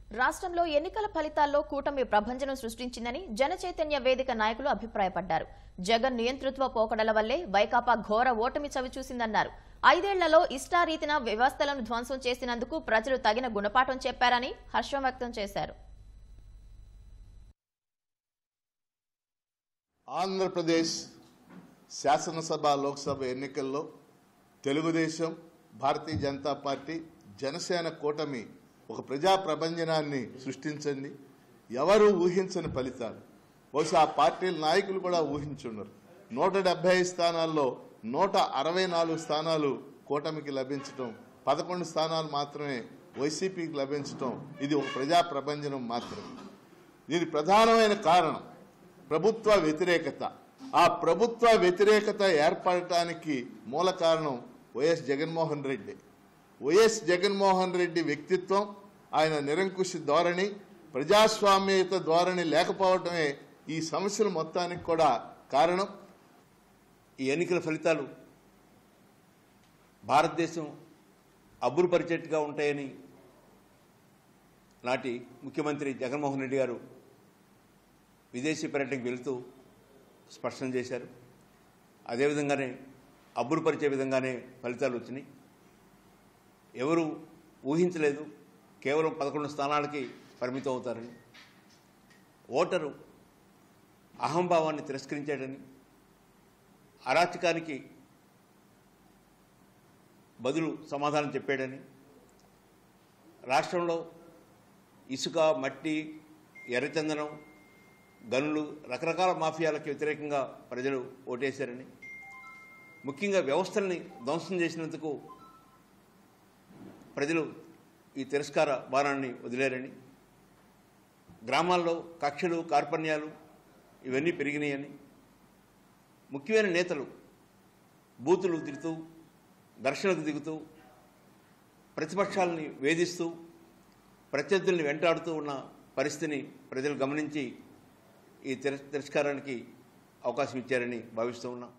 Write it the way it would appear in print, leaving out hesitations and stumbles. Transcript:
రాష్ట్రంలో ఎన్నికల ఫలితాల్లో కూటమి ప్రభంజనం సృష్టించిందని జనచైతన్య వేదిక నాయకులు అభిప్రాయపడ్డారు. జగన్ నియంతృత్వ పోకడల వల్లే వైకాపా ఘోర ఓటమి చవిచూసిందన్నారు. 5 ఏళ్లలో ఇష్టారీతిన వ్యవస్థలను ధ్వంసం చేసినందుకు ప్రజలు తగిన గుణపాఠం చెప్పారని హర్షం వ్యక్తం చేశారు. ఆంధ్రప్రదేశ్ శాసనసభ లోక్సభ ఎన్నికల్లో తెలుగుదేశం, భారతీయ జనతా పార్టీ, జనసేన కూటమి ఒక ప్రజా ప్రభంజనాన్ని సృష్టించింది. ఎవరు ఊహించని ఫలితాలు. బహుశా ఆ పార్టీల నాయకులు కూడా ఊహించున్నారు. 175 స్థానాల్లో 164 స్థానాలు కూటమికి లభించడం, 11 స్థానాలు మాత్రమే వైసీపీకి లభించడం, ఇది ఒక ప్రజా ప్రభంజనం మాత్రమే. దీని ప్రధానమైన కారణం ప్రభుత్వ వ్యతిరేకత. ఆ ప్రభుత్వ వ్యతిరేకత ఏర్పడటానికి మూల కారణం వైఎస్ జగన్మోహన్ రెడ్డి. వైఎస్ జగన్మోహన్ రెడ్డి వ్యక్తిత్వం, ఆయన నిరంకుశ ధోరణి, ప్రజాస్వామ్యత ధోరణి లేకపోవటమే ఈ సమస్యల మొత్తానికి కూడా కారణం. ఈ ఎన్నికల ఫలితాలు భారతదేశం అబ్బురుపరిచేట్టుగా ఉంటాయని నాటి ముఖ్యమంత్రి జగన్మోహన్ రెడ్డి గారు విదేశీ పర్యటనకు వెళుతూ స్పష్టం చేశారు. అదేవిధంగానే అబ్బురుపరిచే విధంగానే ఫలితాలు వచ్చినాయి. ఎవరు ఊహించలేదు కేవలం 11 స్థానాలకి పరిమితం అవుతారని. ఓటరు అహంభావాన్ని తిరస్కరించాడని, అరాచకానికి బదులు సమాధానం చెప్పాడని, రాష్ట్రంలో ఇసుక, మట్టి, ఎర్రచందనం, గనులు, రకరకాల మాఫియాలకు వ్యతిరేకంగా ప్రజలు ఓటేశారని, ముఖ్యంగా వ్యవస్థల్ని ధ్వంసం చేసినందుకు ప్రజలు ఈ తిరస్కార భారాన్ని వదిలేరని, గ్రామాల్లో కక్షలు, కార్పణ్యాలు ఇవన్నీ పెరిగినాయని, ముఖ్యమైన నేతలు బూతులు తిరుగుతూ, ఘర్షణకు దిగుతూ, ప్రతిపక్షాలని వేధిస్తూ, ప్రత్యర్థుల్ని వెంటాడుతూ ఉన్న పరిస్థితిని ప్రజలు గమనించి ఈ తిరస్కారానికి అవకాశం ఇచ్చారని భావిస్తూ ఉన్నాం.